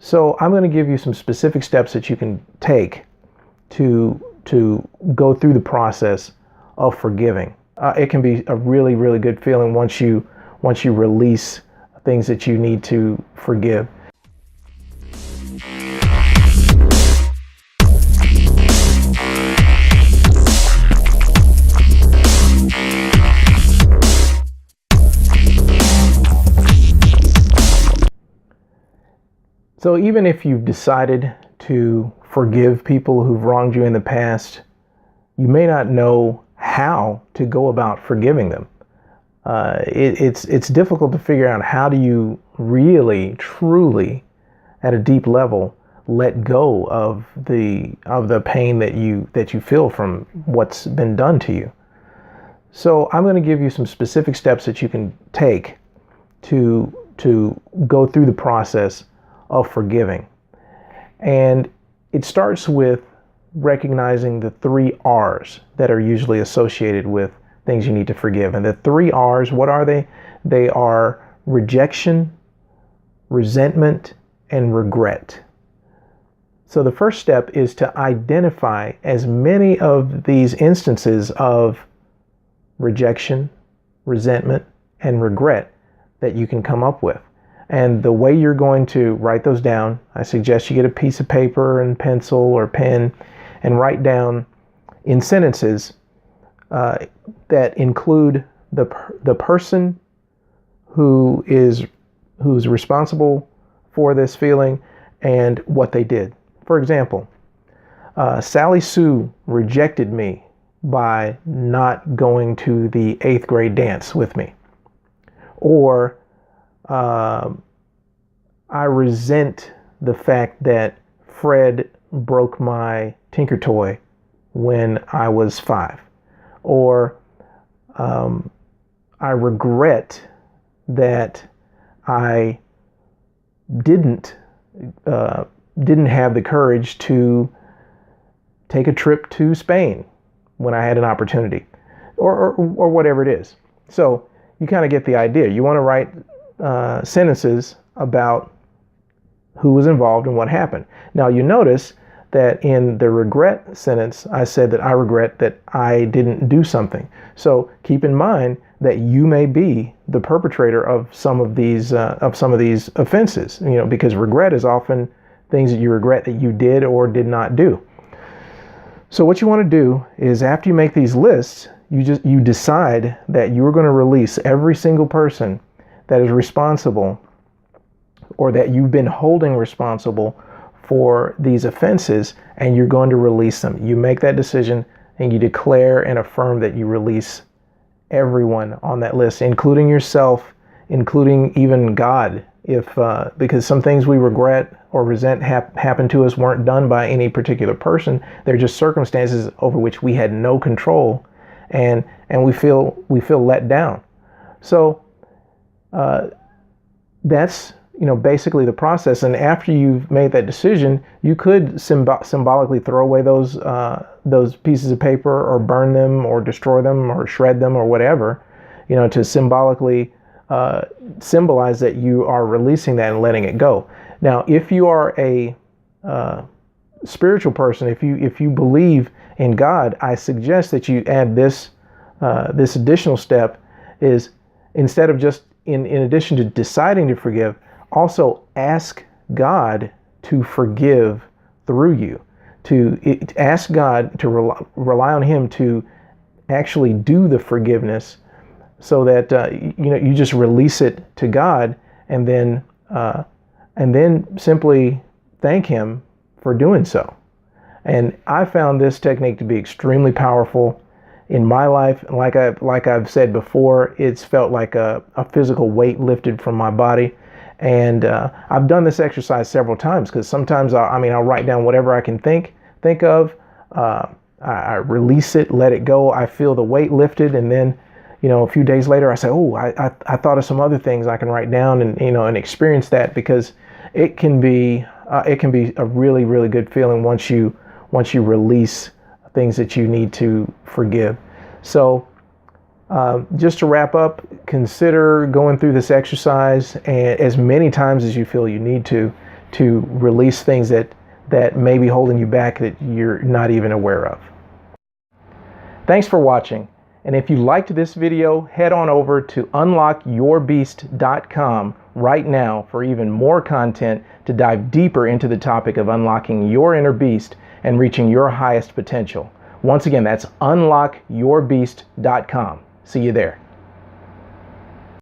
So I'm going to give you some specific steps that you can take to go through the process of forgiving. It can be a really, really good feeling once you release things that you need to forgive. So even if you've decided to forgive people who've wronged you in the past, you may not know how to go about forgiving them. It's difficult to figure out how do you really, truly, at a deep level, let go of the pain that you feel from what's been done to you. So I'm going to give you some specific steps that you can take to go through the process of forgiving. And it starts with recognizing the 3 R's that are usually associated with things you need to forgive. And the 3 R's, what are they? They are rejection, resentment, and regret. So the first step is to identify as many of these instances of rejection, resentment, and regret that you can come up with. And the way you're going to write those down, I suggest you get a piece of paper and pencil or pen and write down in sentences that include the person who's responsible for this feeling and what they did. For example, Sally Sue rejected me by not going to the 8th grade dance with me. Or I resent the fact that Fred broke my Tinker Toy when I was 5. Or I regret that I didn't have the courage to take a trip to Spain when I had an opportunity, or whatever it is. So you kind of get the idea. You want to write sentences about who was involved and what happened. Now you notice that in the regret sentence, I said that I regret that I didn't do something. So keep in mind that you may be the perpetrator of some of these offenses. Because regret is often things that you regret that you did or did not do. So what you want to do is, after you make these lists, you decide that you are going to release every single person that is responsible or that you've been holding responsible for these offenses, and you're going to release them. You make that decision and you declare and affirm that you release everyone on that list, including yourself, including even God, because some things we regret or resent happen to us weren't done by any particular person. They're just circumstances over which we had no control, and we feel let down. So that's basically the process. And after you've made that decision, you could symbolically throw away those pieces of paper, or burn them, or destroy them, or shred them, or whatever, to symbolically symbolize that you are releasing that and letting it go. Now, if you are a spiritual person, if you believe in God, I suggest that you add this additional step, is instead of just in addition to deciding to forgive, also ask God to forgive through you. To ask God to rely on Him to actually do the forgiveness, so that you just release it to God, and then simply thank Him for doing so. And I found this technique to be extremely powerful in my life. Like I've said before, it's felt like a physical weight lifted from my body. And I've done this exercise several times, because sometimes I'll write down whatever I can think of. I release it, let it go. I feel the weight lifted, and then a few days later I say, oh, I thought of some other things I can write down, and experience that, because it can be a really, really good feeling once you release things that you need to forgive. So just to wrap up, consider going through this exercise as many times as you feel you need to to release things that may be holding you back that you're not even aware of. Thanks for watching. And if you liked this video, head on over to unlockyourbeast.com right now for even more content to dive deeper into the topic of unlocking your inner beast and reaching your highest potential. Once again, that's unlockyourbeast.com. See you there.